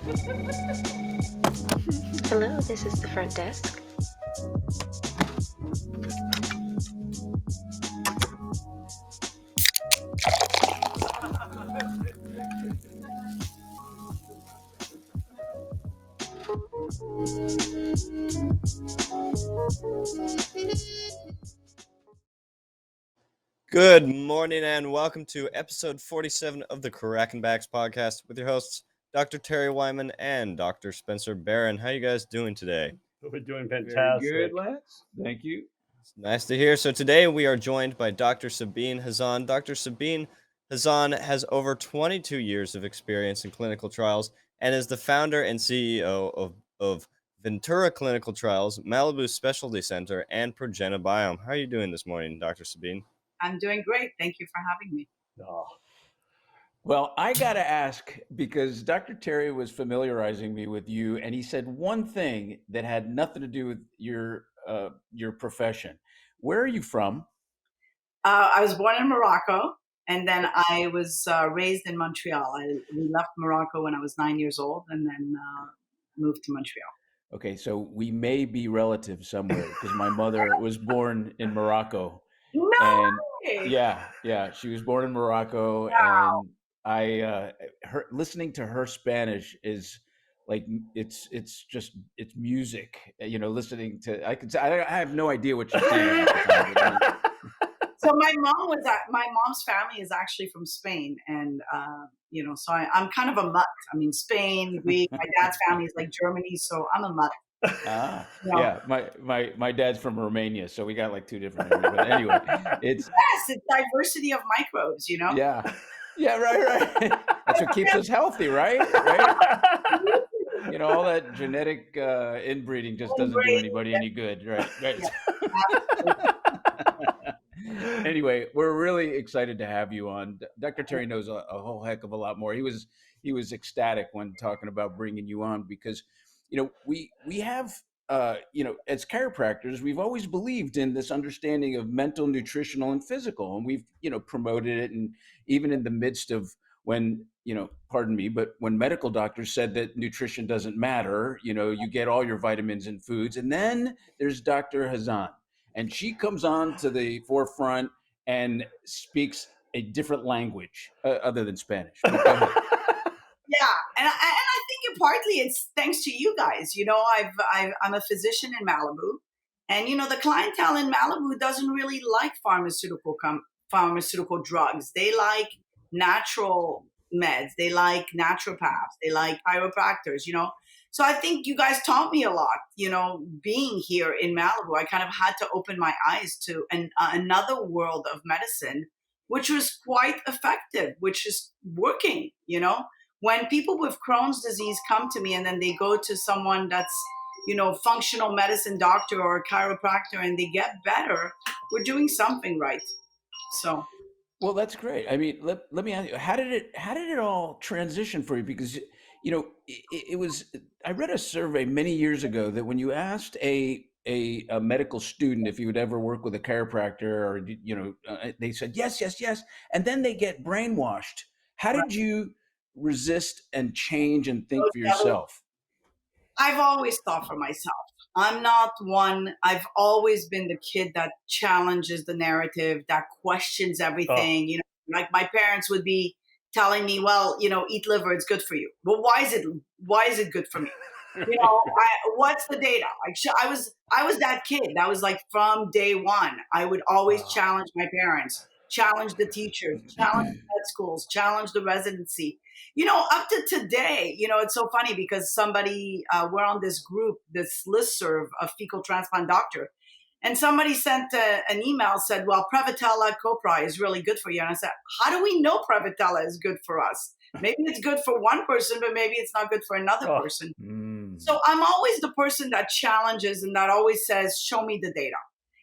Hello, this is the front desk. Good morning and welcome to episode 47 of the Backs podcast with your hosts, Dr. Terry Wyman and Dr. Spencer Barron. How you guys doing today? We're doing Very fantastic. good, Lance. Thank you. It's nice to hear. So today we are joined by Dr. Sabine Hazan. Dr. Sabine Hazan has over 22 years of experience in clinical trials and is the founder and CEO of Ventura Clinical Trials, Malibu Specialty Center, and Progenibiome. How are you doing this morning, Dr. Sabine? I'm doing great. Thank you for having me. Oh, Well, I got to ask because Dr. Terry was familiarizing me with you, and he said one thing that had nothing to do with your profession. Where are you from? I was born in Morocco, and then I was raised in Montreal. We left Morocco when I was 9 years old, and then moved to Montreal. Okay, so we may be relatives somewhere because my mother was born in Morocco, No and way! yeah, she was born in Morocco, Wow. and her listening to her Spanish is like it's music. Listening to I have no idea what she's saying half the time. But I mean, So my mom's family is actually from Spain, and so I'm kind of a mutt. I mean, Spain, Greek. My dad's family is like Germany, so I'm a mutt. yeah, my dad's from Romania, so we got like two different areas. But anyway, it's It's diversity of microbes. yeah, right. That's what keeps us healthy, right? All that genetic inbreeding just doesn't do anybody any good, right? Yeah. Anyway, we're really excited to have you on. Dr. Terry knows a whole heck of a lot more. He was ecstatic when talking about bringing you on because, we have, as chiropractors, we've always believed in this understanding of mental, nutritional, and physical, and we've, promoted it, and even in the midst of when, pardon me, but when medical doctors said that nutrition doesn't matter, you get all your vitamins and foods, and then there's Dr. Hazan, and she comes on to the forefront and speaks a different language other than Spanish. But go ahead. Yeah, and I think partly it's thanks to you guys. I'm a physician in Malibu, and the clientele in Malibu doesn't really like pharmaceutical drugs. They like natural meds. They like naturopaths. They like chiropractors. So I think you guys taught me a lot. Being here in Malibu, I kind of had to open my eyes to another world of medicine, which was quite effective, which is working. When people with Crohn's disease come to me and then they go to someone that's, functional medicine doctor or a chiropractor and they get better, we're doing something right. So, Well, that's great. I mean, let me ask you, how did it all transition for you? Because it was, I read a survey many years ago that when you asked a medical student if you would ever work with a chiropractor, or they said yes, yes, yes, and then they get brainwashed. How right. did you resist and change and think Those for devils- yourself? I've always thought for myself. I'm not one, I've always been the kid that challenges the narrative, that questions everything. Like my parents would be telling me, well, eat liver, it's good for you. Well, why is it good for me? What's the data? Like, I was that kid. That was like from day one. I would always challenge my parents, challenge the teachers, challenge med schools, challenge the residency. Up to today, it's so funny because we're on this group, this listserv of fecal transplant doctor, and somebody sent an email, said, well, Prevotella Copra is really good for you. And I said, how do we know Prevotella is good for us? Maybe it's good for one person, but maybe it's not good for another person. So I'm always the person that challenges and that always says, show me the data.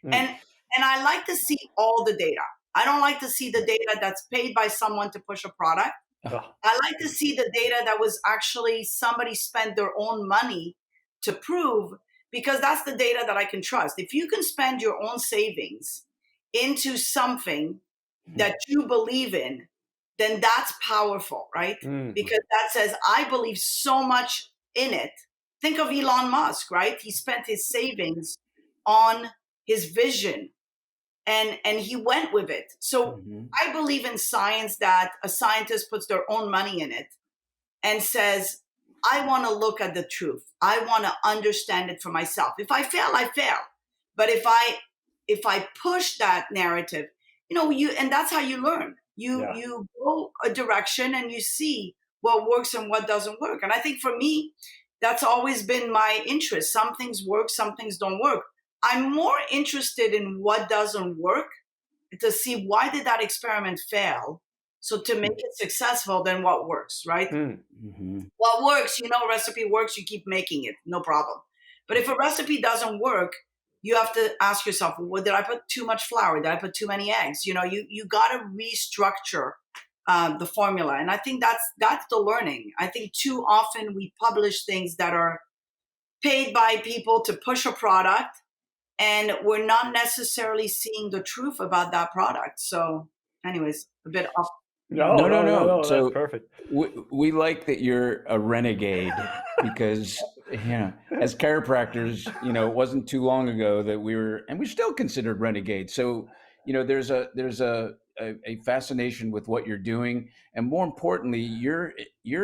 And I like to see all the data. I don't like to see the data that's paid by someone to push a product. I like to see the data that was actually somebody spent their own money to prove, because that's the data that I can trust. If you can spend your own savings into something that you believe in, then that's powerful, right? Because that says, I believe so much in it. Think of Elon Musk, right? He spent his savings on his vision and he went with it. So I believe in science, that a scientist puts their own money in it and says, I want to look at the truth. I want to understand it for myself. If I fail, I fail. But if I push that narrative, and that's how you learn. You go a direction and you see what works and what doesn't work. And I think for me, that's always been my interest. Some things work, some things don't work. I'm more interested in what doesn't work to see why did that experiment fail. So to make it successful, then what works, right? What works, a recipe works, you keep making it, no problem. But if a recipe doesn't work, you have to ask yourself, well, did I put too much flour? Did I put too many eggs? You got to restructure the formula. And I think that's the learning. I think too often we publish things that are paid by people to push a product, and we're not necessarily seeing the truth about that product. So anyways, a bit off. No. So So that's perfect. we like that you're a renegade because, as chiropractors, it wasn't too long ago that we're still considered renegades. So, there's a fascination with what you're doing. And more importantly, you're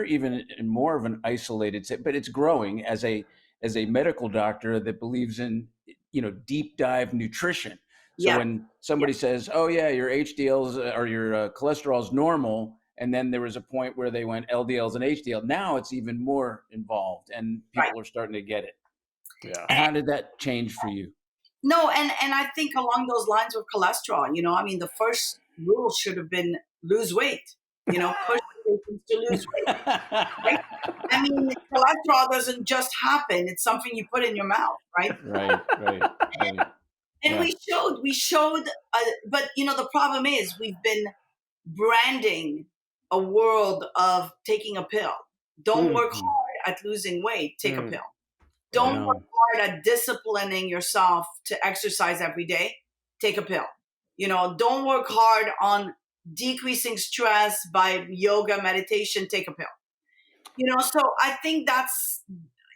even in more of an isolated set, but it's growing as a medical doctor that believes in, deep dive nutrition. So when somebody says, "Oh yeah, your HDLs or your cholesterol's normal," and then there was a point where they went LDLs and HDL, now it's even more involved, and people are starting to get it. Yeah. How did that change for you? No, and I think along those lines with cholesterol, the first rule should have been lose weight. Push patients to lose weight. Right? I mean, cholesterol doesn't just happen; it's something you put in your mouth, right? Right. And we showed, but the problem is we've been branding a world of taking a pill. Don't work hard at losing weight, take a pill. Don't work hard at disciplining yourself to exercise every day, take a pill. Don't work hard on decreasing stress by yoga, meditation, take a pill. So I think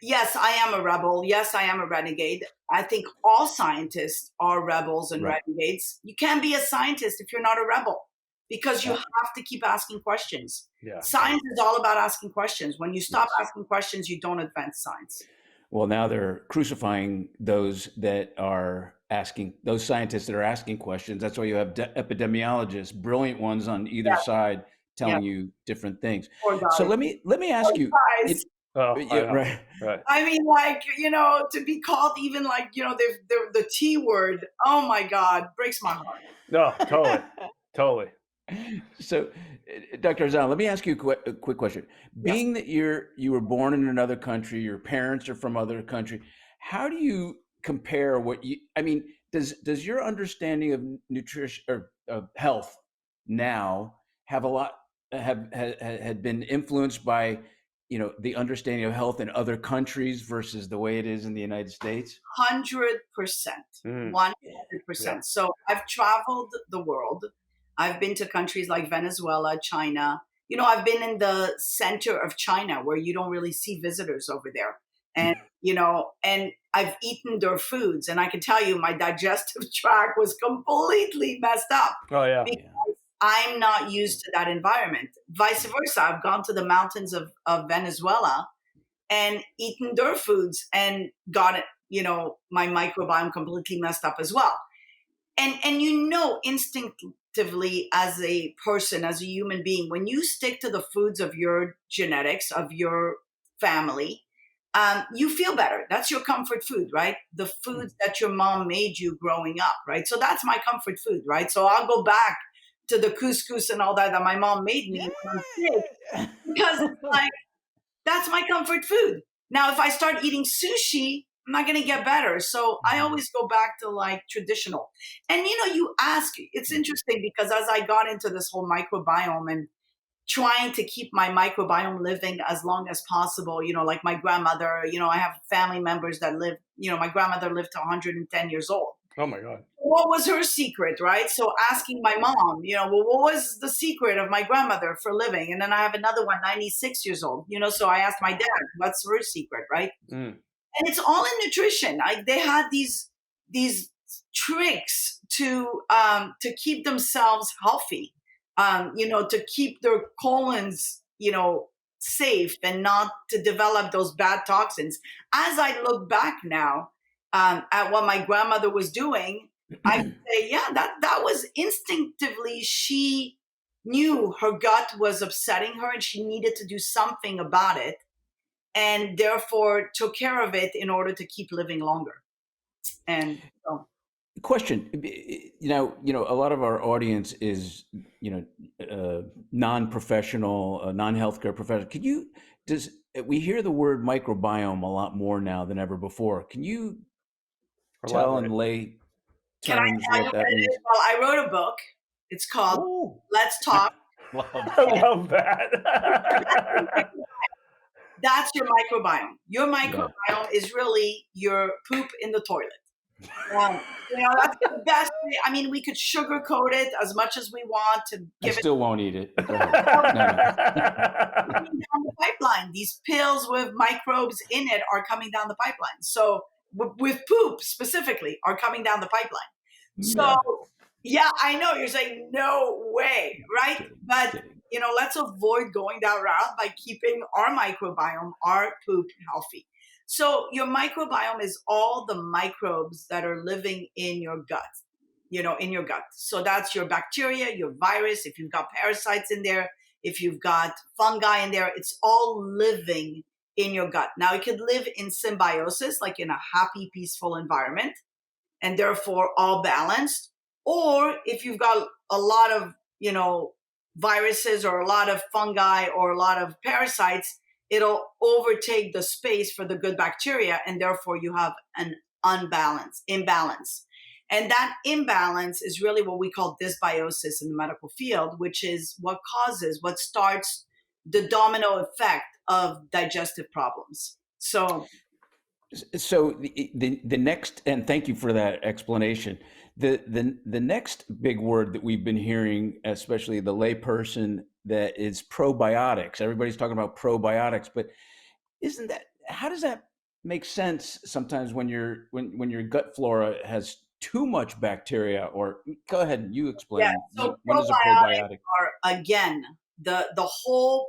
yes, I am a rebel. Yes, I am a renegade. I think all scientists are rebels and renegades. You can't be a scientist if you're not a rebel, because you have to keep asking questions. Yeah. Science is all about asking questions. When you stop asking questions, you don't advance science. Well, now they're crucifying those scientists that are asking questions. That's why you have epidemiologists, brilliant ones on either side, telling you different things. So let me ask you. Right. I mean, to be called even the T word. Oh my God, breaks my heart. No, totally. So, Dr. Hazan, let me ask you a quick question. Being that you were born in another country, your parents are from other country, how do you compare does your understanding of nutrition or of health now had been influenced by the understanding of health in other countries versus the way it is in the United States? 100%, 100%. So I've traveled the world. I've been to countries like Venezuela, China. I've been in the center of China where you don't really see visitors over there. And, and I've eaten their foods. And I can tell you my digestive tract was completely messed up. Oh, yeah. Because I'm not used to that environment. Vice versa. I've gone to the mountains of Venezuela and eaten their foods and got my microbiome completely messed up as well. And instinctively as a person, as a human being, when you stick to the foods of your genetics, of your family, you feel better. That's your comfort food, right? The foods that your mom made you growing up, right? So that's my comfort food, right? So I'll go back to the couscous and all that my mom made me when I'm sick, because it's that's my comfort food. Now, if I start eating sushi, I'm not going to get better. So I always go back to traditional. And, you ask, it's interesting because as I got into this whole microbiome and trying to keep my microbiome living as long as possible, like my grandmother, I have family members that live, my grandmother lived to 110 years old. Oh my God. What was her secret, right? So asking my mom, well, what was the secret of my grandmother for living? And then I have another one, 96 years old, so I asked my dad, what's her secret, right? Mm. And it's all in nutrition. Like they had these tricks to keep themselves healthy, to keep their colons, safe and not to develop those bad toxins. As I look back now at what my grandmother was doing, I say, yeah, that was instinctively. She knew her gut was upsetting her and she needed to do something about it, and therefore took care of it in order to keep living longer. And so, Question, a lot of our audience is, non-professional, non-healthcare professional. We hear the word microbiome a lot more now than ever before. Can you tell in lay can I terms tell you what what that it means? is? Well, I wrote a book. It's called Ooh. Let's Talk. I love that. That's your microbiome. Your microbiome is really your poop in the toilet. That's the best way. I mean, we could sugarcoat it as much as we want to I give still won't eat it. Go ahead. coming down the pipeline. These pills with microbes in it are coming down the pipeline. So with poop specifically are coming down the pipeline. So yeah, I know you're saying no way, right? But let's avoid going that route by keeping our microbiome, our poop healthy. So your microbiome is all the microbes that are living in your gut, in your gut. So that's your bacteria, your virus, if you've got parasites in there, if you've got fungi in there, it's all living in your gut. Now it could live in symbiosis, like in a happy, peaceful environment, and therefore all balanced. Or if you've got a lot of, viruses or a lot of fungi or a lot of parasites, it'll overtake the space for the good bacteria, and therefore you have an imbalance. And that imbalance is really what we call dysbiosis in the medical field, which is what starts the domino effect of digestive problems. So the next, and thank you for that explanation. The next big word that we've been hearing, especially the layperson, that is probiotics. Everybody's talking about probiotics, but how does that make sense sometimes when your gut flora has too much bacteria? Or go ahead and you explain. Yeah, so when is a probiotic? Are, again, the whole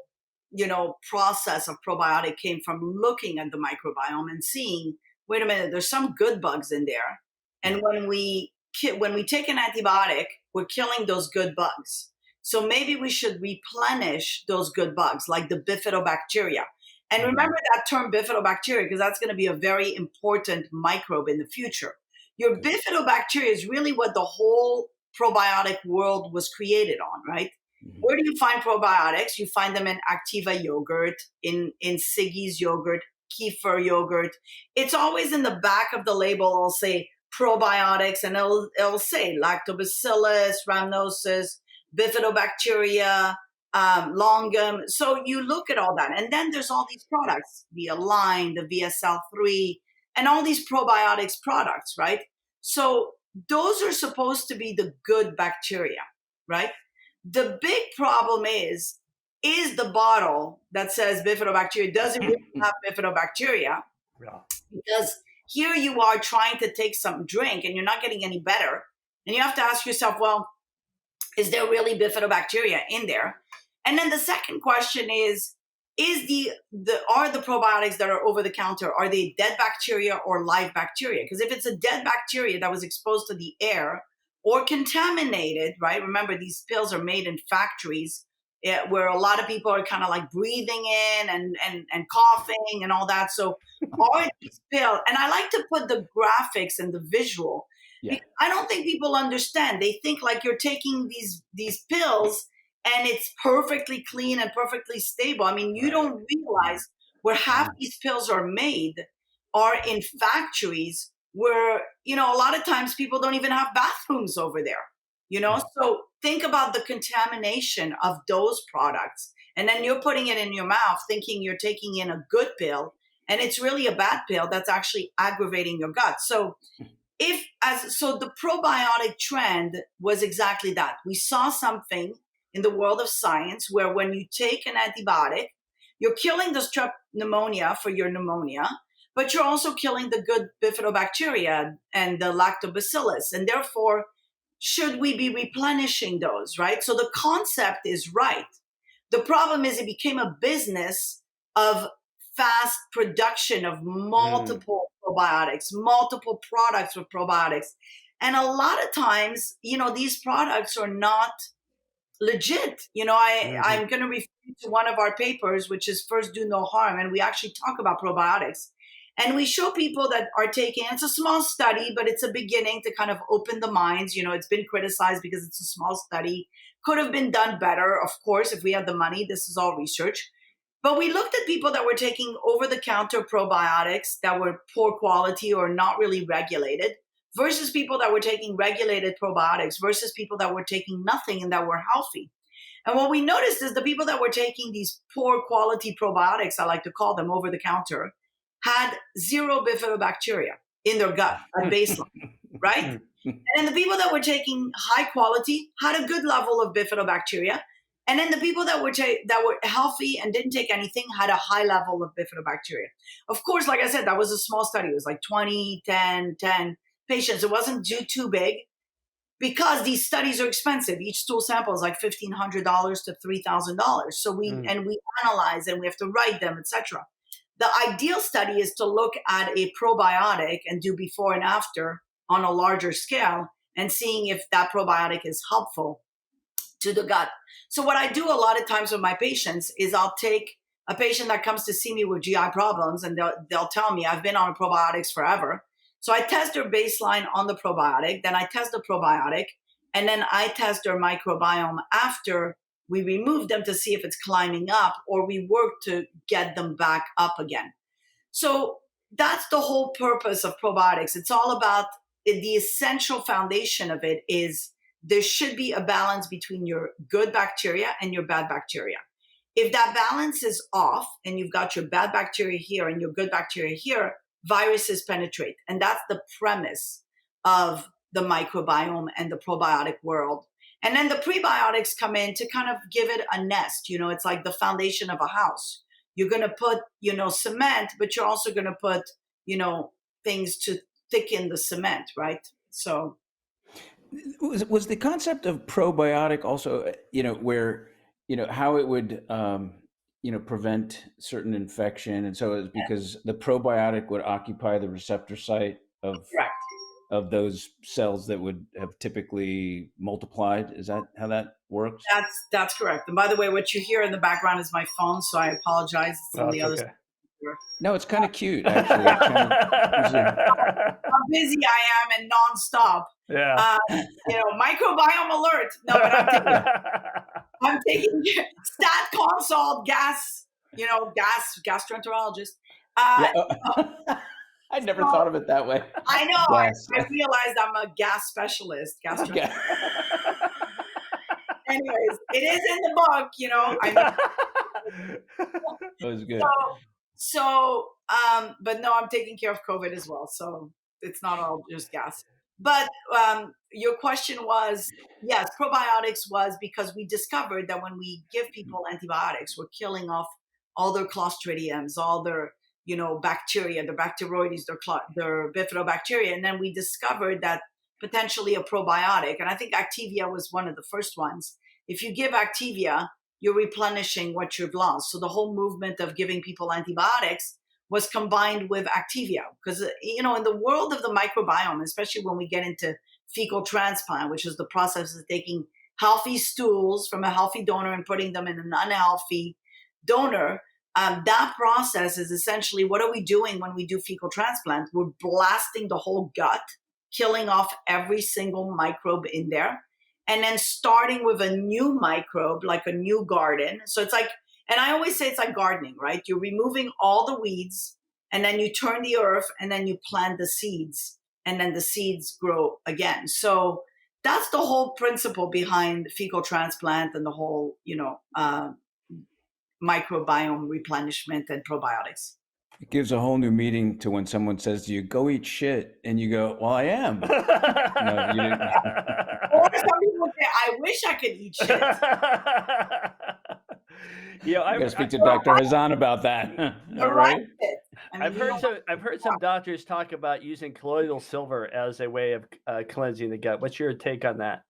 process of probiotic came from looking at the microbiome and seeing, wait a minute, there's some good bugs in there, and when we take an antibiotic, we're killing those good bugs. So maybe we should replenish those good bugs, like the bifidobacteria. And remember that term bifidobacteria, because that's going to be a very important microbe in the future. Your bifidobacteria is really what the whole probiotic world was created on, right? Where do you find probiotics? You find them in Activa yogurt, in Siggi's yogurt, kefir yogurt. It's always in the back of the label. It'll say probiotics, and it'll say lactobacillus, rhamnosus, bifidobacteria, longum. So you look at all that, and then there's all these products, the Align, the VSL3, and all these probiotics products, right? So those are supposed to be the good bacteria, right? The big problem is the bottle that says bifidobacteria, does it really have bifidobacteria? Yeah. Because here you are trying to take some drink and you're not getting any better. And you have to ask yourself, well, is there really bifidobacteria in there? And then the second question is are the probiotics that are over the counter, are they dead bacteria or live bacteria? Because if it's a dead bacteria that was exposed to the air or contaminated, right? Remember, these pills are made in factories where a lot of people are kind of like breathing in and coughing and all that. So are these pills, and I like to put the graphics and the visual, because I don't think people understand. They think like you're taking these pills and it's perfectly clean and perfectly stable. I mean, you don't realize where half these pills are made are in factories where, a lot of times people don't even have bathrooms over there, So think about the contamination of those products. And then you're putting it in your mouth thinking you're taking in a good pill, and it's really a bad pill that's actually aggravating your gut. So So the probiotic trend was exactly that. We saw something in the world of science where when you take an antibiotic, you're killing the strep pneumonia for your pneumonia, but you're also killing the good bifidobacteria and the lactobacillus. And therefore, should we be replenishing those, right? So the concept is right. The problem is it became a business of fast production of multiple probiotics, multiple products with probiotics. And a lot of times, these products are not legit. I'm going to refer to one of our papers, which is First Do No Harm. And we actually talk about probiotics. And we show people that are taking, it's a small study, but it's a beginning to kind of open the minds. It's been criticized because it's a small study. Could have been done better, of course, if we had the money. This is all research. But we looked at people that were taking over-the-counter probiotics that were poor quality or not really regulated versus people that were taking regulated probiotics versus people that were taking nothing and that were healthy. And what we noticed is the people that were taking these poor quality probiotics, I like to call them over-the-counter, had zero bifidobacteria in their gut at baseline, right? And then the people that were taking high quality had a good level of bifidobacteria. And then the people that were healthy and didn't take anything had a high level of bifidobacteria. Of course, like I said, that was a small study. It was like 20, 10 patients. It wasn't too big because these studies are expensive. Each stool sample is like $1,500 to $3,000. So we analyze and we have to write them, etc. The ideal study is to look at a probiotic and do before and after on a larger scale and seeing if that probiotic is helpful to the gut. So what I do a lot of times with my patients is I'll take a patient that comes to see me with GI problems and they'll tell me I've been on probiotics forever. So I test their baseline on the probiotic, then I test the probiotic, and then I test their microbiome after we remove them to see if it's climbing up or we work to get them back up again. So that's the whole purpose of probiotics. It's all about the essential foundation of it is there should be a balance between your good bacteria and your bad bacteria. If that balance is off and you've got your bad bacteria here and your good bacteria here, viruses penetrate. And that's the premise of the microbiome and the probiotic world. And then the prebiotics come in to kind of give it a nest. It's like the foundation of a house. You're going to put, cement, but you're also going to put, things to thicken the cement, right? So was the concept of probiotic also, where, how it would, prevent certain infection. And so it's because the probiotic would occupy the receptor site of those cells that would have typically multiplied. Is that how that works? That's correct. And by the way, what you hear in the background is my phone, so I apologize. It's on the other side. No, it's kind of cute, actually. How busy I am and nonstop. Yeah. Microbiome alert. No, but I'm taking stat consult, gastroenterologist. I never thought of it that way. I know. Yes. I realized I'm a gas specialist. Okay. Anyways, it is in the book, That was good. But no, I'm taking care of COVID as well. So it's not all just gas. But your question was, yes, probiotics was because we discovered that when we give people antibiotics, we're killing off all their clostridiums, all their, bacteria, their Bacteroides, their bifidobacteria. And then we discovered that potentially a probiotic, and I think Activia was one of the first ones. If you give Activia, you're replenishing what you've lost. So the whole movement of giving people antibiotics was combined with Activia. Because, in the world of the microbiome, especially when we get into fecal transplant, which is the process of taking healthy stools from a healthy donor and putting them in an unhealthy donor, that process is essentially, what are we doing when we do fecal transplant? We're blasting the whole gut, killing off every single microbe in there, and then starting with a new microbe, like a new garden. So it's like, and I always say it's like gardening, right? You're removing all the weeds, and then you turn the earth, and then you plant the seeds, and then the seeds grow again. So that's the whole principle behind fecal transplant and the whole, microbiome replenishment and probiotics. It gives a whole new meaning to when someone says to you, "Go eat shit," and you go, "Well, I am." No, you didn't. Or some people say, I wish I could eat shit. You know, You got to speak to Dr. Hazan about that. All right. Shit. I mean, I've heard some doctors talk about using colloidal silver as a way of cleansing the gut. What's your take on that?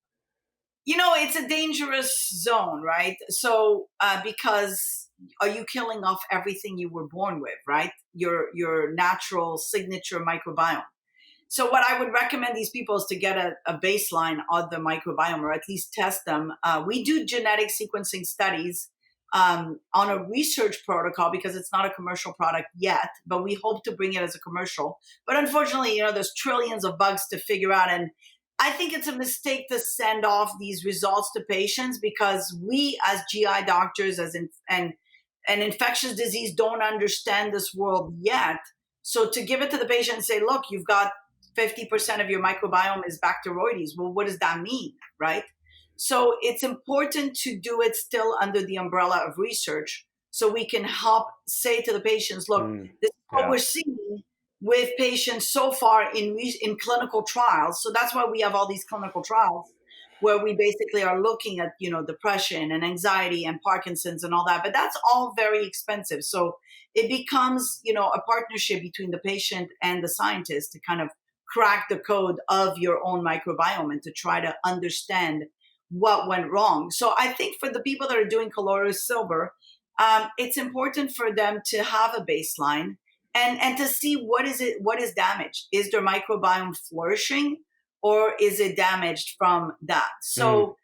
It's a dangerous zone, right? So, because are you killing off everything you were born with, right? Your natural signature microbiome. So what I would recommend these people is to get a baseline of the microbiome, or at least test them. We do genetic sequencing studies on a research protocol because it's not a commercial product yet, but we hope to bring it as a commercial. But unfortunately, there's trillions of bugs to figure out. And I think it's a mistake to send off these results to patients because we as GI doctors and infectious disease don't understand this world yet. So to give it to the patient and say, look, you've got 50% of your microbiome is Bacteroides. Well, what does that mean, right? So it's important to do it still under the umbrella of research so we can help say to the patients, look, this is what we're seeing with patients so far in clinical trials. So that's why we have all these clinical trials where we basically are looking at, depression and anxiety and Parkinson's and all that. But that's all very expensive. So it becomes, a partnership between the patient and the scientist to kind of crack the code of your own microbiome and to try to understand what went wrong. So I think for the people that are doing colloidal silver, it's important for them to have a baseline and to see what is damaged. Is their microbiome flourishing or is it damaged from that? So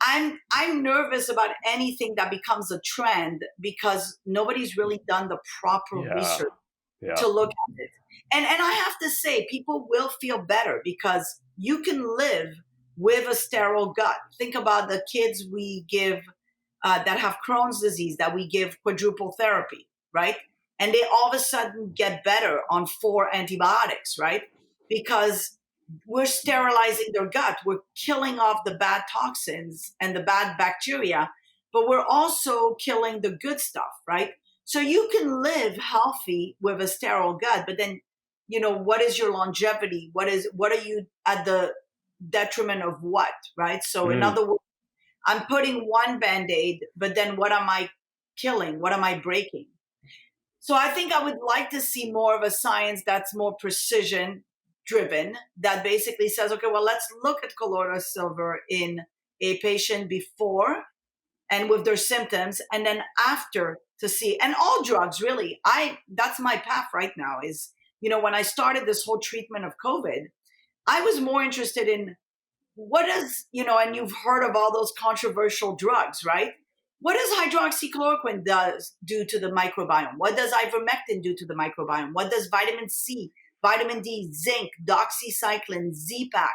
I'm nervous about anything that becomes a trend because nobody's really done the proper research to look at it. And I have to say, people will feel better because you can live with a sterile gut. Think about the kids we give that have Crohn's disease, that we give quadruple therapy, right? And they all of a sudden get better on 4 antibiotics, right? Because we're sterilizing their gut. We're killing off the bad toxins and the bad bacteria, but we're also killing the good stuff, right? So you can live healthy with a sterile gut, but then, what is your longevity? What are you at the detriment of what, right? So in other words, I'm putting one Band-Aid, but then what am I killing? What am I breaking? So I think I would like to see more of a science that's more precision driven, that basically says, okay, well, let's look at colloidal silver in a patient before and with their symptoms, and then after to see, and all drugs really, that's my path right now is, when I started this whole treatment of COVID, I was more interested in what does, and you've heard of all those controversial drugs, right? What does hydroxychloroquine do to the microbiome? What does ivermectin do to the microbiome? What does vitamin C, vitamin D, zinc, doxycycline, Z-Pak,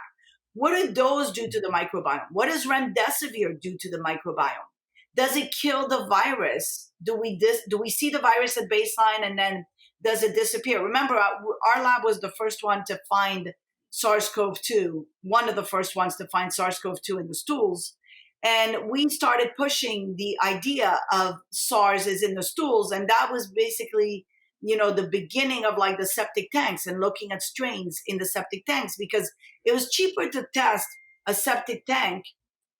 what do those do to the microbiome? What does remdesivir do to the microbiome? Does it kill the virus? Do we see the virus at baseline and then does it disappear? Remember, our lab was the first one to find SARS-CoV-2, one of the first ones to find SARS-CoV-2 in the stools. And we started pushing the idea of SARS is in the stools. And that was basically, the beginning of like the septic tanks and looking at strains in the septic tanks, because it was cheaper to test a septic tank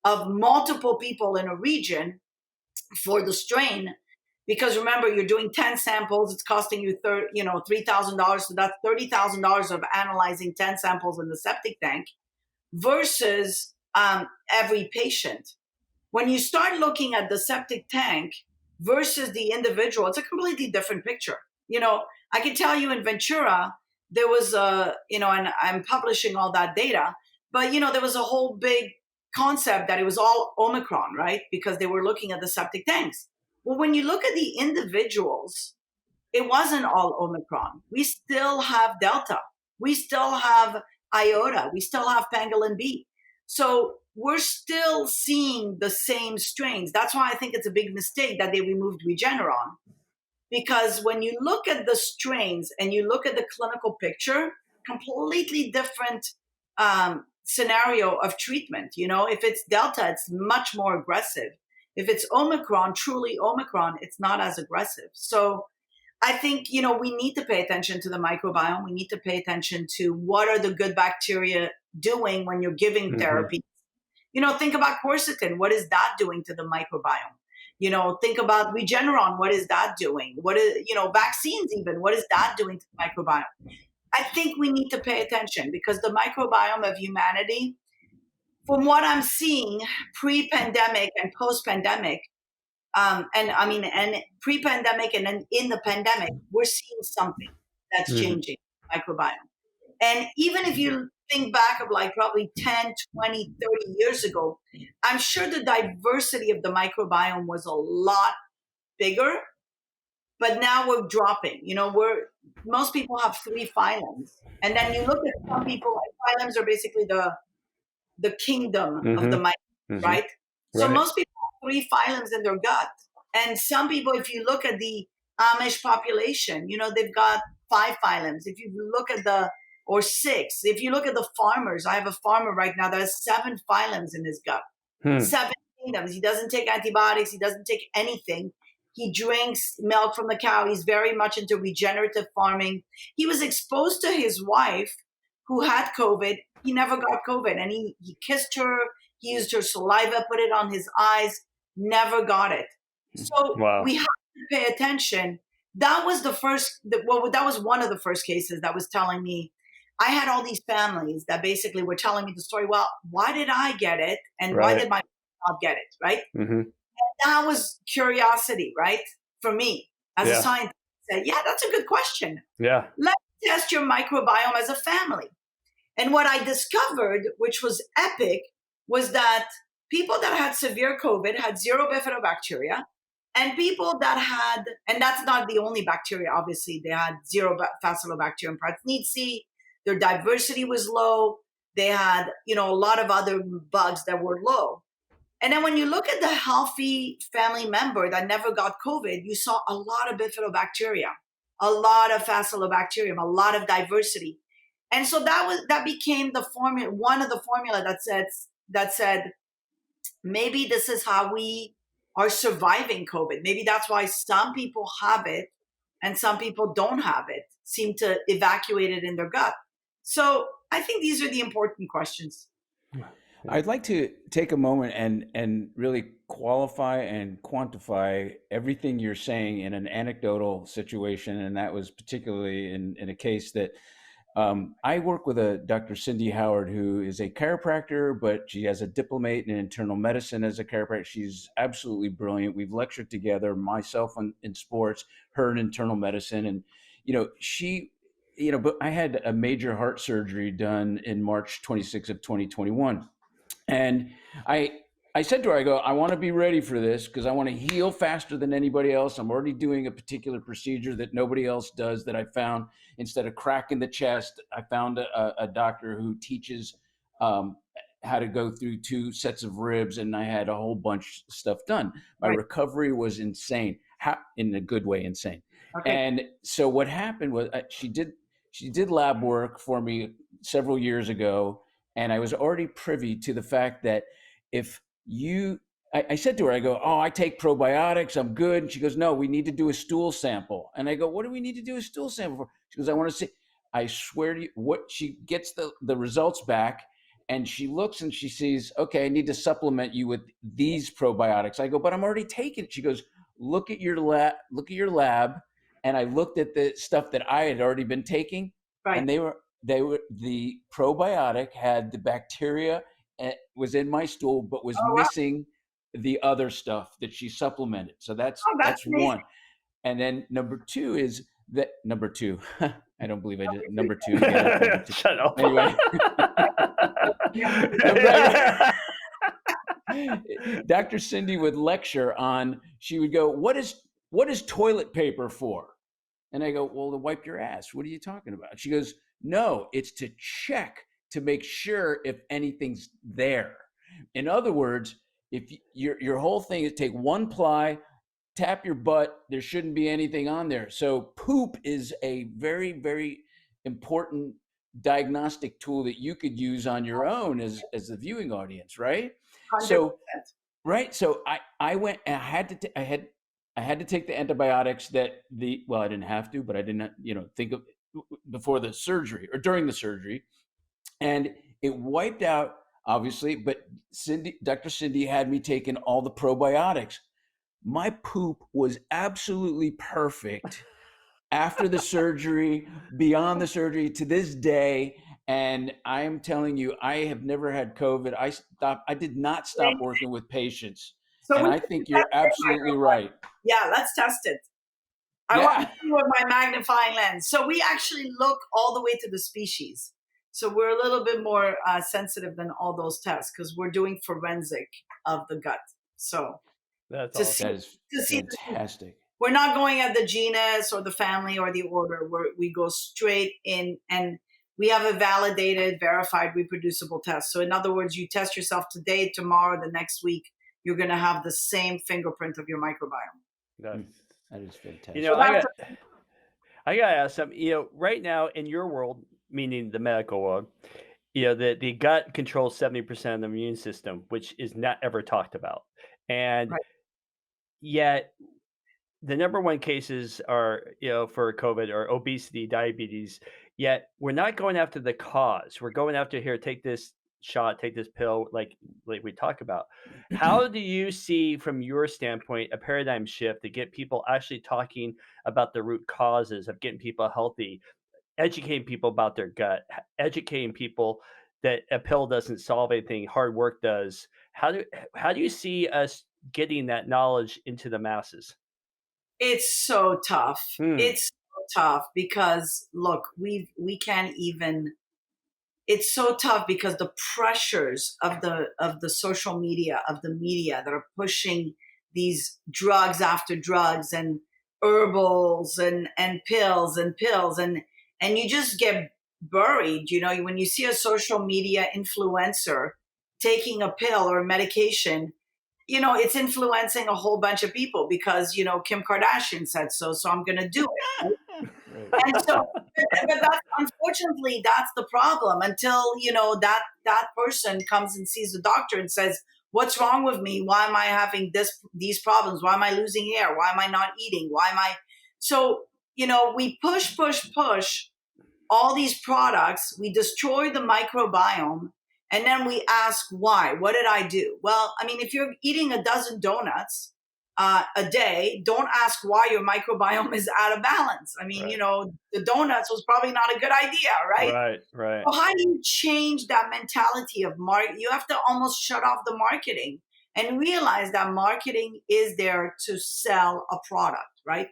of multiple people in a region for the strain. Because remember, you're doing 10 samples, it's costing you $3,000. So that's $30,000 of analyzing 10 samples in the septic tank versus every patient. When you start looking at the septic tank versus the individual, it's a completely different picture. I can tell you in Ventura, there was and I'm publishing all that data, but, there was a whole big concept that it was all Omicron, right? Because they were looking at the septic tanks. Well, when you look at the individuals, it wasn't all Omicron. We still have Delta. We still have Iota. We still have Pangolin B. So we're still seeing the same strains. That's why I think it's a big mistake that they removed Regeneron. Because when you look at the strains and you look at the clinical picture, completely different scenario of treatment. If it's Delta, it's much more aggressive. If it's Omicron, truly Omicron, it's not as aggressive. So I think, we need to pay attention to the microbiome. We need to pay attention to what are the good bacteria doing when you're giving therapy. Think about quercetin. What is that doing to the microbiome? Think about Regeneron. What is that doing? What is, vaccines even? What is that doing to the microbiome? I think we need to pay attention because the microbiome of humanity, from what I'm seeing pre-pandemic and post-pandemic, and pre-pandemic and then in the pandemic, we're seeing something that's changing microbiome. And even if you think back of like probably 10, 20, 30 years ago, I'm sure the diversity of the microbiome was a lot bigger, but now we're dropping. Most people have 3 phylums. And then you look at some people, and phylums are basically the kingdom of the microbiome, right? So most people have 3 phylums in their gut. And some people, if you look at the Amish population, they've got 5 phylums. If you look at or 6. If you look at the farmers, I have a farmer right now that has 7 phylums in his gut. 7 kingdoms. He doesn't take antibiotics. He doesn't take anything. He drinks milk from the cow. He's very much into regenerative farming. He was exposed to his wife who had COVID. He never got COVID. And he kissed her. He used her saliva, put it on his eyes, never got it. So we have to pay attention. That was that was one of the first cases that was telling me, I had all these families that basically were telling me the story. Well, why did I get it? And why did my not get it? Right. And that was curiosity, right? For me as a scientist, I said, yeah, that's a good question. Yeah. Let's test your microbiome as a family. And what I discovered, which was epic, was that people that had severe COVID had 0 bifidobacteria. And people that had, and that's not the only bacteria, obviously, they had 0 Bacillobacterium prausnitzii. Their diversity was low. They had, a lot of other bugs that were low. And then when you look at the healthy family member that never got COVID, you saw a lot of bifidobacteria, a lot of Bacillobacterium, a lot of diversity. And so that became the formula, one of the formula that said, maybe this is how we are surviving COVID. Maybe that's why some people have it and some people don't have it, seem to evacuate it in their gut. So I think these are the important questions. I'd like to take a moment and really qualify and quantify everything you're saying in an anecdotal situation. And that was particularly in a case that I work with a Dr. Cindy Howard, who is a chiropractor, but she has a diplomate in internal medicine as a chiropractor. She's absolutely brilliant. We've lectured together, myself in sports, her in internal medicine. And, she, but I had a major heart surgery done in March 26th of 2021. And I said to her, I want to be ready for this because I want to heal faster than anybody else. I'm already doing a particular procedure that nobody else does that I found. Instead of cracking the chest, I found a doctor who teaches how to go through 2 sets of ribs, and I had a whole bunch of stuff done. My recovery was insane, in a good way, insane. Okay. And so what happened was she did lab work for me several years ago, and I was already privy to the fact that if I said to her, I take probiotics, I'm good. And she goes, no, we need to do a stool sample. And I go, what do we need to do a stool sample for? She goes, I want to see. I swear to you, she gets the results back, and she looks and she sees, okay, I need to supplement you with these probiotics. I go, but I'm already taking it. She goes, look at your lab. And I looked at the stuff that I had already been taking, and they were the probiotic had the bacteria, was in my stool, but was missing the other stuff that she supplemented. So that's one. And then number two, I don't believe I did number 2. Shut up. Anyway. Dr. Cindy would lecture on, she would go, what is toilet paper for? And I go, well, to wipe your ass. What are you talking about? She goes, no, it's to check to make sure if anything's there. In other words, if your whole thing is take 1 ply, tap your butt, there shouldn't be anything on there. So poop is a very, very important diagnostic tool that you could use on your own as the viewing audience, right? 100%. So I went and I had I had to take the antibiotics I didn't have to, but I didn't, think of before the surgery or during the surgery. And it wiped out, obviously, but Dr. Cindy had me taking all the probiotics. My poop was absolutely perfect after the surgery, beyond the surgery, to this day. And I am telling you, I have never had COVID. I did not stop working with patients. So And we I can think test you're it, absolutely right. Yeah, let's test it. I want to Yeah. see with my magnifying lens. So we actually look all the way to the species. So we're a little bit more sensitive than all those tests because we're doing forensic of the gut. So That's to awesome. That is see, fantastic. we're not going at the genus or the family or the order. We go straight in, and we have a validated, verified, reproducible test. So in other words, you test yourself today, tomorrow, the next week, you're going to have the same fingerprint of your microbiome. That is fantastic. You know, So that's I got to ask something. You know, right now in your world, meaning the medical world, you know, the gut controls 70% of the immune system, which is not ever talked about. And right. yet the number one cases are, you know, for COVID or obesity, diabetes, yet we're not going after the cause. We're going after, here, take this shot, take this pill, like we talk about. How do you see, from your standpoint, a paradigm shift to get people actually talking about the root causes of getting people healthy, educating people about their gut, educating people that a pill doesn't solve anything, hard work does? How do you see us getting that knowledge into the masses? It's so tough. Hmm. It's so tough because look, we can't even. It's so tough because the pressures of the social media, of the media that are pushing these drugs after drugs and herbals and pills and you just get buried. You know, when you see a social media influencer taking a pill or a medication, you know, it's influencing a whole bunch of people because, you know, Kim Kardashian said so, so I'm going to do it. And so, but that's, unfortunately, that's the problem until, you know, that person comes and sees the doctor and says, what's wrong with me? Why am I having these problems? Why am I losing hair? Why am I not eating? Why am I? So, you know, we push all these products, we destroy the microbiome, and then we ask why. What did I do? Well, I mean, if you're eating a dozen donuts a day, don't ask why your microbiome is out of balance. I mean, Right. you know, the donuts was probably not a good idea, right? Right. So how do you change that mentality of market? You have to almost shut off the marketing and realize that marketing is there to sell a product, right?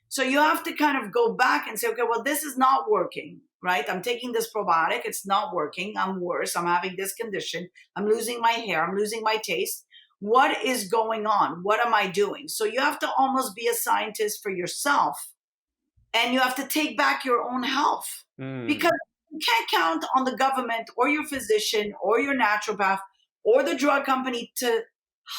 So you have to kind of go back and say, okay, well, this is not working, right? I'm taking this probiotic. It's not working. I'm worse. I'm having this condition. I'm losing my hair. I'm losing my taste. What is going on? What am I doing? So you have to almost be a scientist for yourself, and you have to take back your own health because you can't count on the government or your physician or your naturopath or the drug company to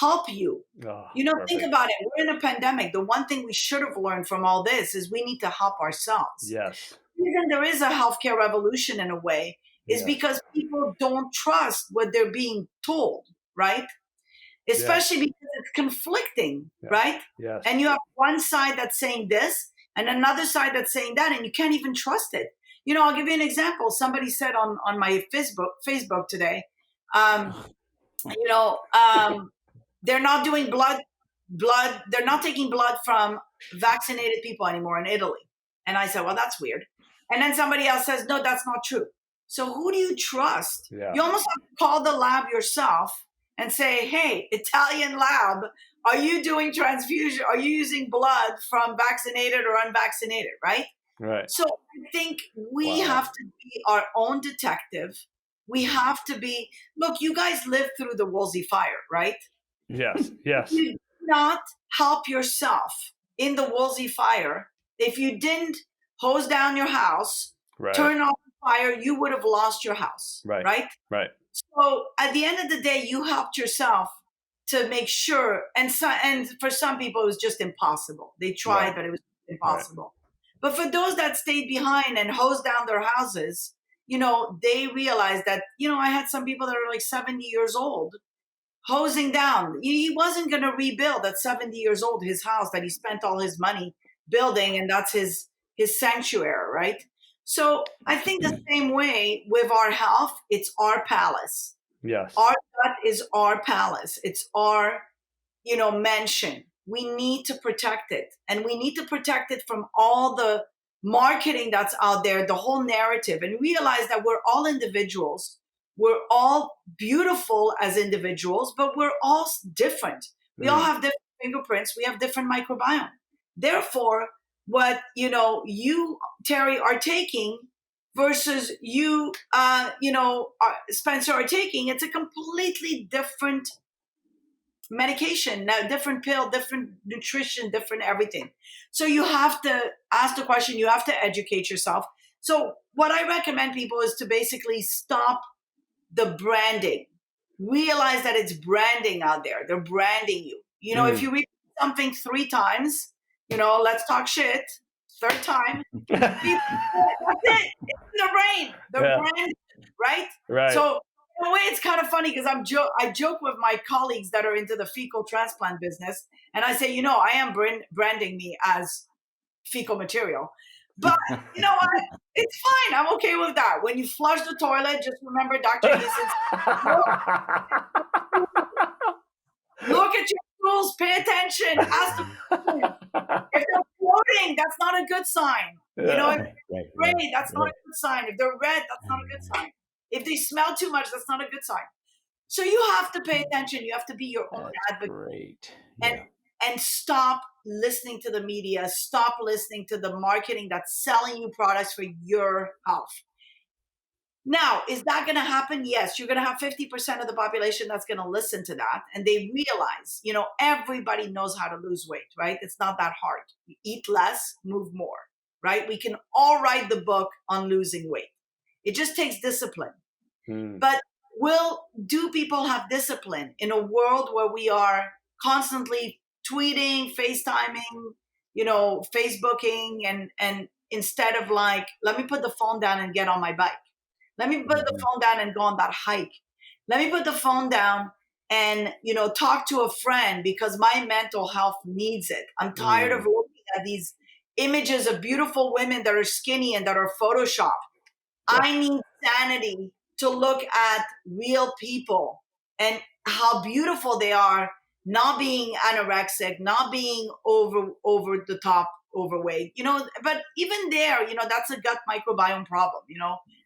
help you. Oh, You know, think perfect. about it. We're in a pandemic. The one thing we should have learned from all this is we need to help ourselves. Yes. The reason there is a healthcare revolution in a way is Yes. because people don't trust what they're being told, right? Especially because it's conflicting, right? Yes. And you have one side that's saying this and another side that's saying that, and you can't even trust it. You know, I'll give you an example. Somebody said on my Facebook today, you know, they're not doing blood. They're not taking blood from vaccinated people anymore in Italy. And I said, well, that's weird. And then somebody else says, no, that's not true. So who do you trust? Yeah. You almost have to call the lab yourself and say, hey, Italian lab, are you doing transfusion? Are you using blood from vaccinated or unvaccinated, right? Right. So I think we have to be our own detective. We have to be, look, you guys lived through the Woolsey fire, right? Yes. Yes. You did not help yourself in the Woolsey fire. If you didn't hose down your house, Right. turn off the fire, you would have lost your house, Right. right? Right. So at the end of the day, you helped yourself to make sure. And for some people, it was just impossible. They tried, Right. but it was impossible. But for those that stayed behind and hosed down their houses, you know, they realized that, you know, I had some people that are like 70 years old hosing down. He wasn't going to rebuild at 70 years old his house that he spent all his money building, and that's his sanctuary, right? So I think the same way with our health, it's our palace. Yes. Our gut is our palace. It's our, mansion. We need to protect it, and we need to protect it from all the marketing that's out there, the whole narrative, and realize that we're all individuals. We're all beautiful as individuals, but we're all different. We all have different fingerprints. We have different microbiome. Therefore, what you, Terry, are taking versus you, Spencer, are taking, it's a completely different medication, different pill, different nutrition, different everything. So you have to ask the question, you have to educate yourself. So what I recommend people is to basically stop the branding. Realize that it's branding out there. They're branding you. If you read something 3 times, let's talk shit, 3rd time, that's it. It's in the brain. They're branding, right? Right. So in a way, it's kind of funny because I joke with my colleagues that are into the fecal transplant business, and I say, I am branding me as fecal material. But you know what? It's fine. I'm okay with that. When you flush the toilet, just remember Dr. Eason's, look at your stools, pay attention, ask the question. If they're floating, that's not a good sign. If they're gray, that's not a good sign. If they're red, that's not a good sign. If they smell too much, that's not a good sign. So you have to pay attention. You have to be your own advocate. Great. And stop listening to the media. Stop listening to the marketing that's selling you products for your health. Now, is that going to happen? Yes, you're going to have 50% of the population that's going to listen to that. And they realize, everybody knows how to lose weight, right? It's not that hard. You eat less, move more, right? We can all write the book on losing weight. It just takes discipline. But do people have discipline in a world where we are constantly tweeting, FaceTiming, Facebooking, and instead of like, let me put the phone down and get on my bike. Let me put the phone down and go on that hike. Let me put the phone down and, talk to a friend because my mental health needs it. I'm tired of looking at these images of beautiful women that are skinny and that are photoshopped. I need sanity to look at real people and how beautiful they are, not being anorexic, not being over the top overweight, but even there, that's a gut microbiome problem,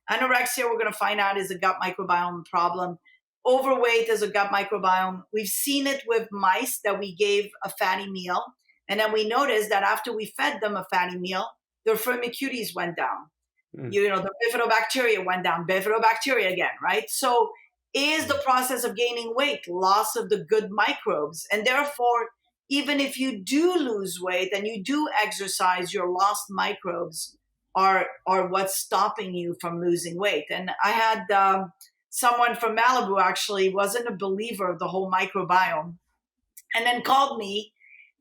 Anorexia, we're going to find out, is a gut microbiome problem. Overweight is a gut microbiome. We've seen it with mice that we gave a fatty meal. And then we noticed that after we fed them a fatty meal, their firmicutes went down. The bifidobacteria went down, bifidobacteria again, right? So is the process of gaining weight loss of the good microbes? And therefore, even if you do lose weight and you do exercise, your lost microbes are what's stopping you from losing weight. And I had someone from Malibu actually wasn't a believer of the whole microbiome, and then called me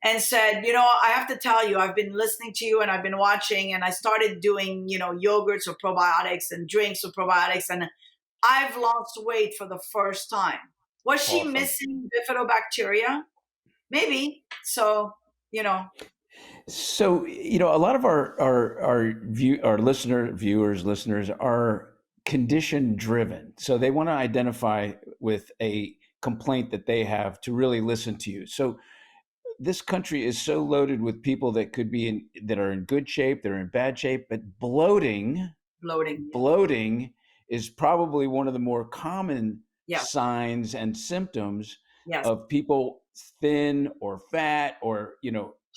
and said, I have to tell you, I've been listening to you and I've been watching, and I started doing, yogurts or probiotics and drinks or probiotics, and I've lost weight for the first time. Was she missing bifidobacteria? Maybe. So, So, a lot of our listeners are condition driven. So they want to identify with a complaint that they have to really listen to you. So this country is so loaded with people that could be that are in good shape, they're in bad shape, but bloating is probably one of the more common signs and symptoms of people thin or fat or,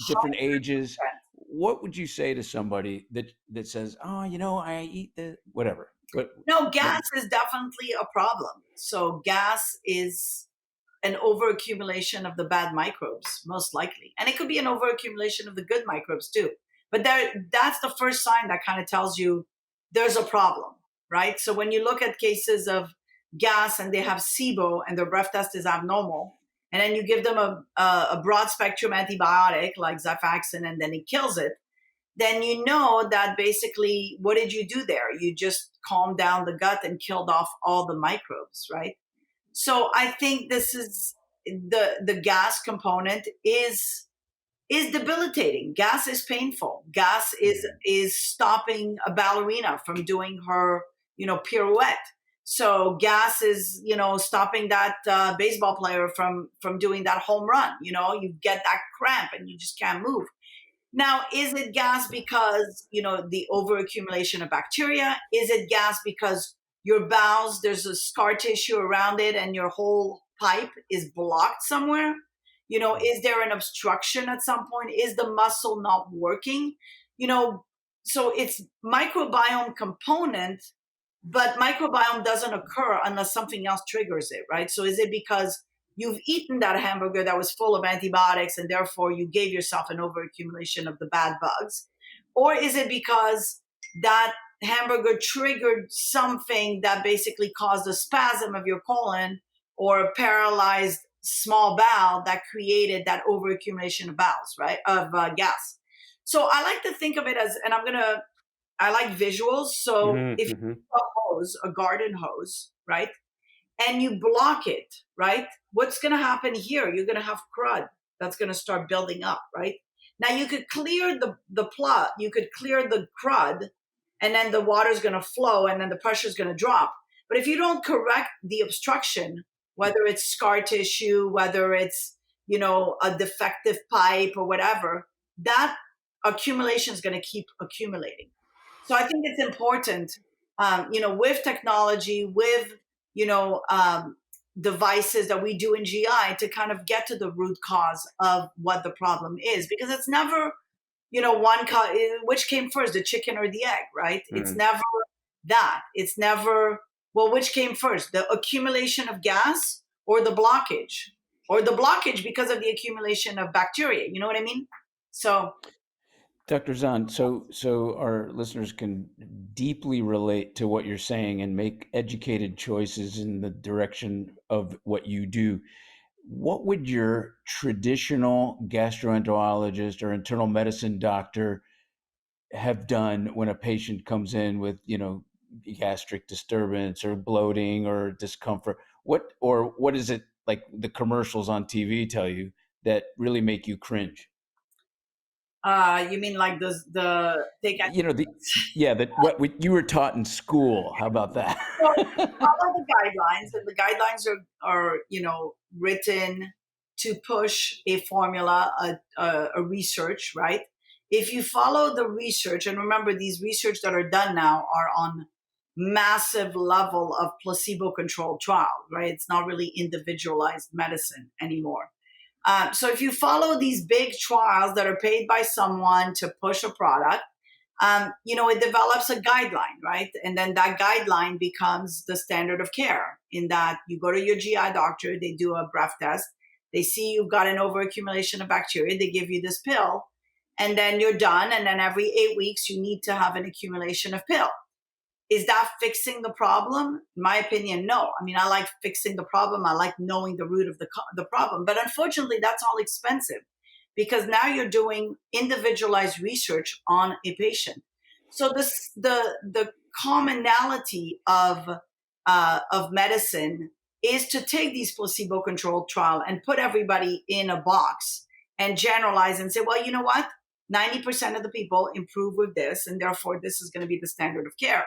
different 100%. Ages. What would you say to somebody that says, oh, I eat the whatever? No, gas is definitely a problem. So gas is an overaccumulation of the bad microbes, most likely. And it could be an overaccumulation of the good microbes too. But that's the first sign that kind of tells you there's a problem, right? So when you look at cases of gas and they have SIBO and their breath test is abnormal, and then you give them a broad spectrum antibiotic like Xifaxan and then it kills it, then you know that basically what did you do there? You just calmed down the gut and killed off all the microbes, right? So I think this is the gas component is debilitating. Gas is painful. Gas is stopping a ballerina from doing her, pirouette. So gas is, stopping that baseball player from doing that home run. You get that cramp and you just can't move. Now, is it gas because, the overaccumulation of bacteria? Is it gas because your bowels, there's a scar tissue around it and your whole pipe is blocked somewhere? Is there an obstruction at some point? Is the muscle not working? So it's microbiome component, but microbiome doesn't occur unless something else triggers it, right? So is it because you've eaten that hamburger that was full of antibiotics and therefore you gave yourself an overaccumulation of the bad bugs? Or is it because that hamburger triggered something that basically caused a spasm of your colon or a paralyzed small bowel that created that overaccumulation of bowels, right? Of gas. So I like to think of it as, and I like visuals. So if you have a hose, a garden hose, right? And you block it, right? What's going to happen here? You're going to have crud that's going to start building up, right? Now you could clear the plug, you could clear the crud, and then the water's going to flow, and then the pressure's going to drop. But if you don't correct the obstruction, whether it's scar tissue, whether it's a defective pipe or whatever, that accumulation is going to keep accumulating. So I think it's important, with technology, with devices that we do in GI to kind of get to the root cause of what the problem is, because it's never, which came first, the chicken or the egg, right? It's never that. It's never, well, which came first, the accumulation of gas or the blockage because of the accumulation of bacteria. You know what I mean? So Dr. Zahn, so our listeners can deeply relate to what you're saying and make educated choices in the direction of what you do. What would your traditional gastroenterologist or internal medicine doctor have done when a patient comes in with, gastric disturbance or bloating or discomfort? What is it like the commercials on TV tell you that really make you cringe? you mean like the take what you were taught in school. How about that? Well, follow the guidelines, and the guidelines are written to push a formula, a research, right? If you follow the research, and remember, these research that are done now are on massive level of placebo-controlled trial, right? It's not really individualized medicine anymore. So if you follow these big trials that are paid by someone to push a product, it develops a guideline, right? And then that guideline becomes the standard of care, in that you go to your GI doctor, they do a breath test, they see you've got an overaccumulation of bacteria, they give you this pill, and then you're done. And then every 8 weeks, you need to have an accumulation of pill. Is that fixing the problem? In my opinion, no. I mean, I like fixing the problem. I like knowing the root of the problem. But unfortunately, that's all expensive, because now you're doing individualized research on a patient. So the commonality of medicine is to take these placebo-controlled trial and put everybody in a box and generalize and say, well, you know what? 90% of the people improve with this, and therefore this is going to be the standard of care.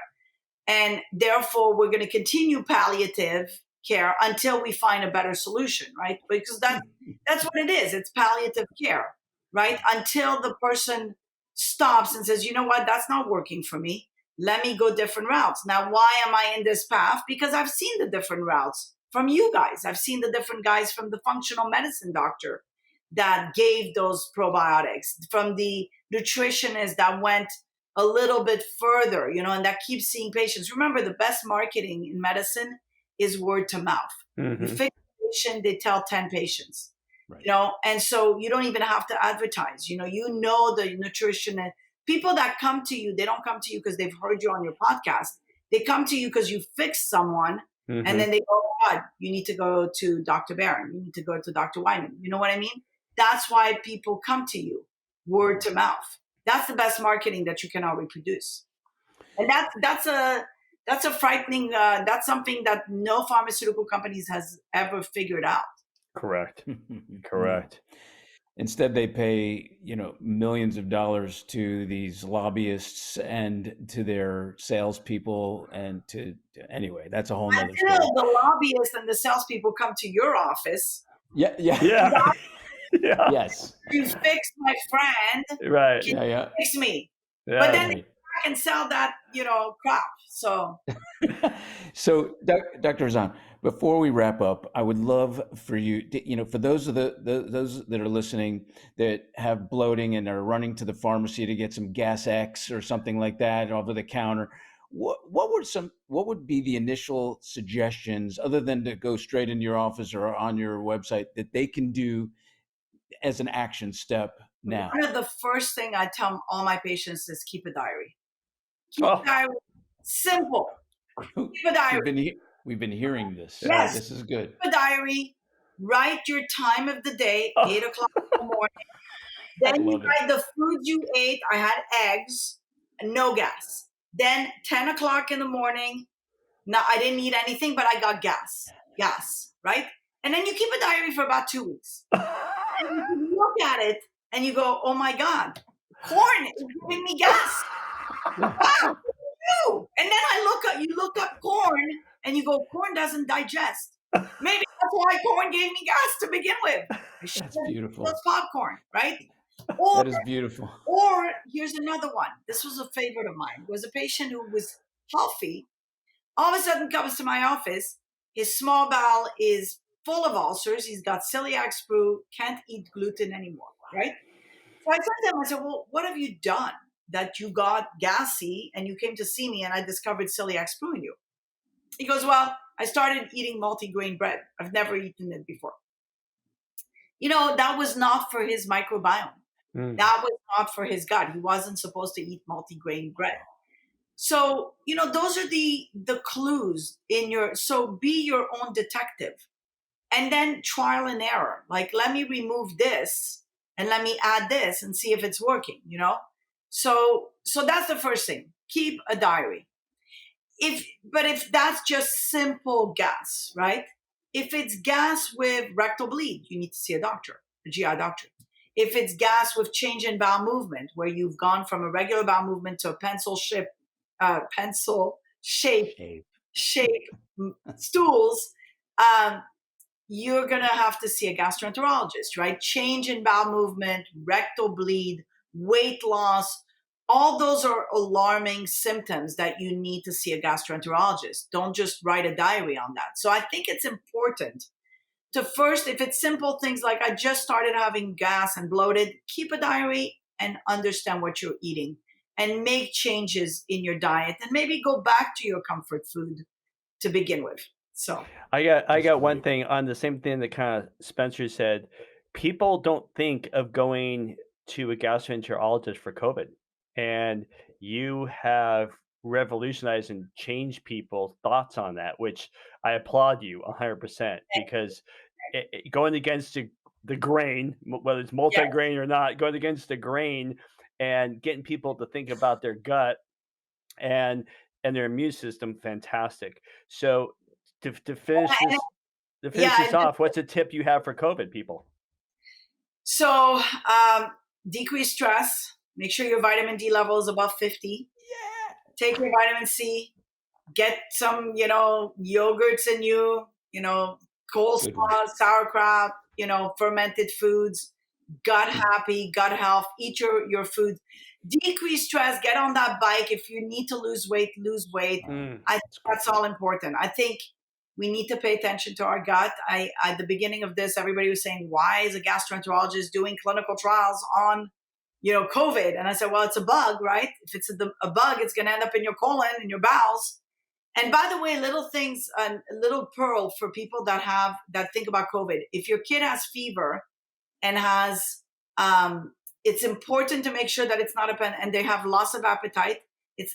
And therefore, we're going to continue palliative care until we find a better solution, right? Because that's what it is. It's palliative care, right? Until the person stops and says, you know what, that's not working for me. Let me go different routes. Now, why am I in this path? Because I've seen the different routes from you guys. I've seen the different guys from the functional medicine doctor that gave those probiotics, from the nutritionist that went a little bit further, and that keeps seeing patients. Remember, the best marketing in medicine is word to mouth. You fix a patient, they tell 10 patients, right. And so you don't even have to advertise. The nutritionist, people that come to you, they don't come to you because they've heard you on your podcast. They come to you because you fixed someone, and then they go, oh God, you need to go to Dr. Barron. You need to go to Dr. Wyman. You know what I mean? That's why people come to you, word to mouth. That's the best marketing that you cannot reproduce. And that's That's a frightening, that's something that no pharmaceutical companies has ever figured out. Correct. No. Correct. Instead, they pay, millions of dollars to these lobbyists and to their salespeople, and anyway, that's a whole nother story. Until the lobbyists and the salespeople come to your office Yeah. Yeah. Yeah. Yes. to fix my friend, Right. can you Yeah. fix me? Yeah. But then Right. I can sell that, crap. So So, Dr. Hazan, before we wrap up, I would love for you, for those of those that are listening that have bloating and are running to the pharmacy to get some Gas X or something like that over the counter, what would be the initial suggestions, other than to go straight into your office or on your website, that they can do as an action step now? one of the first thing I tell all my patients is keep a diary. Keep Oh. a diary. Simple. Keep a diary. We've been hearing this. Yes. This is good. Keep a diary. Write your time of the day, 8 o'clock in the morning. Then you Love it. write the food you ate. I had eggs, no gas. Then 10 o'clock in the morning. No, I didn't eat anything, but I got gas, right? And then you keep a diary for about 2 weeks. And you look at it and you go, oh my God, corn is giving me gas. Wow, and then you look up corn and you go, corn doesn't digest. Maybe that's why corn gave me gas to begin with. That's beautiful. That's popcorn, right? That is beautiful. Or here's another one. This was a favorite of mine. It was a patient who was healthy. All of a sudden comes to my office. His small bowel is full of ulcers. He's got celiac sprue, can't eat gluten anymore, right? So I said to him, I said, well, what have you done that you got gassy and you came to see me and I discovered celiac sprue in you? He goes, well, I started eating multigrain bread. I've never eaten it before. That was not for his microbiome. That was not for his gut. He wasn't supposed to eat multigrain bread. So, those are the clues so be your own detective, and then trial and error. Like, let me remove this and let me add this and see if it's working, So that's the first thing. Keep a diary. If that's just simple gas, right? If it's gas with rectal bleed, you need to see a doctor, a GI doctor. If it's gas with change in bowel movement, where you've gone from a regular bowel movement to a pencil shape stools, you're going to have to see a gastroenterologist, right? Change in bowel movement, rectal bleed, weight loss, all those are alarming symptoms that you need to see a gastroenterologist. Don't just write a diary on that. So I think it's important to first, if it's simple things like I just started having gas and bloated, keep a diary and understand what you're eating and make changes in your diet and maybe go back to your comfort food to begin with. So I got one thing on the same thing that kind of Spencer said. People don't think of going to a gastroenterologist for COVID, and you have revolutionized and changed people's thoughts on that, which I applaud you 100%, because going against the grain, whether it's multi-grain or not, going against the grain and getting people to think about their gut and their immune system, fantastic. So to finish this off, what's a tip you have for COVID people? So decrease stress. Make sure your vitamin D level is above 50. Yeah. Take your vitamin C. Get some, yogurts in you, coleslaw, sauerkraut, fermented foods, gut happy, gut health, eat your food. Decrease stress, get on that bike. If you need to lose weight, lose weight. I think that's all important. I think we need to pay attention to our gut. At the beginning of this, everybody was saying, why is a gastroenterologist doing clinical trials on, COVID? And I said, well, it's a bug, right? If it's a bug, it's going to end up in your colon, in your bowels. And by the way, little things, a little pearl for people that think about COVID. If your kid has fever and has, it's important to make sure that it's not and they have loss of appetite,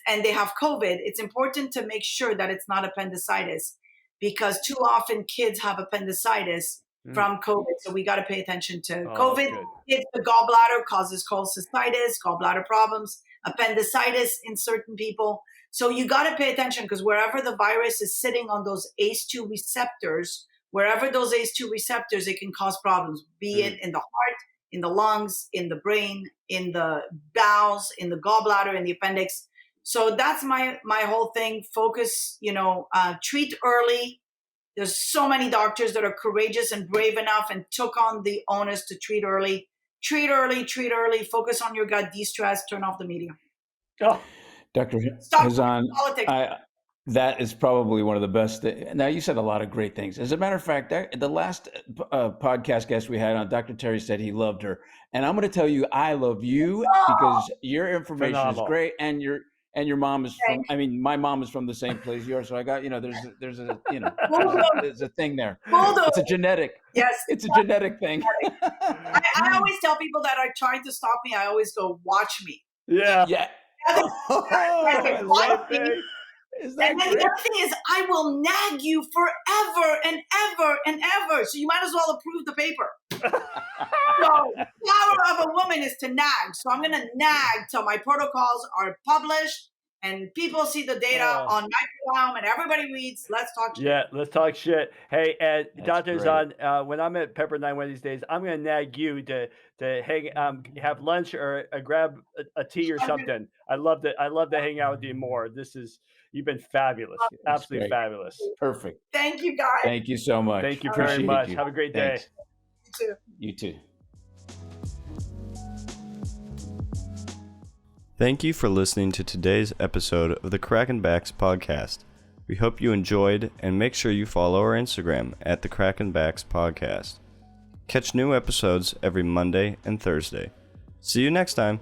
and they have COVID, it's important to make sure that it's not appendicitis, because too often kids have appendicitis from COVID. So we got to pay attention to COVID. If the gallbladder causes cholecystitis, gallbladder problems, appendicitis in certain people. So you got to pay attention, because wherever the virus is sitting on those ACE2 receptors, wherever those ACE2 receptors, it can cause problems, be it in the heart, in the lungs, in the brain, in the bowels, in the gallbladder, in the appendix. So that's my whole thing. Focus, treat early. There's so many doctors that are courageous and brave enough and took on the onus to treat early. Treat early, treat early. Focus on your gut, de-stress, turn off the media. Oh, Dr. Stop Hazan, politics. that is probably one of the best. Now, you said a lot of great things. As a matter of fact, the last podcast guest we had on, Dr. Terry said he loved her. And I'm going to tell you, I love you because your information Phenomenal. is great. And your mom is from, my mom is from the same place you are. So I got, there's a thing there. It's a genetic. Yes. It's a genetic thing. I always tell people that are trying to stop me, I always go, watch me. yeah. Yeah. I love it. Is that And then great? the other thing is, I will nag you forever and ever and ever. So you might as well approve the paper. So the power of a woman is to nag. So I'm going to nag till my protocols are published and people see the data on microbiome and everybody reads. Let's talk shit. Yeah, let's talk shit. Hey, and That's Dr. great. Hazan, when I'm at Pepperdine one of these days, I'm going to nag you to hang, have lunch or grab a tea or something. I love to hang out with you more. You've been fabulous, absolutely great. fabulous. Perfect. Thank you, guys. Thank you so much. Thank you Appreciate very much. you. Have a great day. Thanks. You too. You too. Thank you for listening to today's episode of the Kraken Backs podcast. We hope you enjoyed, and make sure you follow our Instagram at the Kraken Backs podcast. Catch new episodes every Monday and Thursday. See you next time.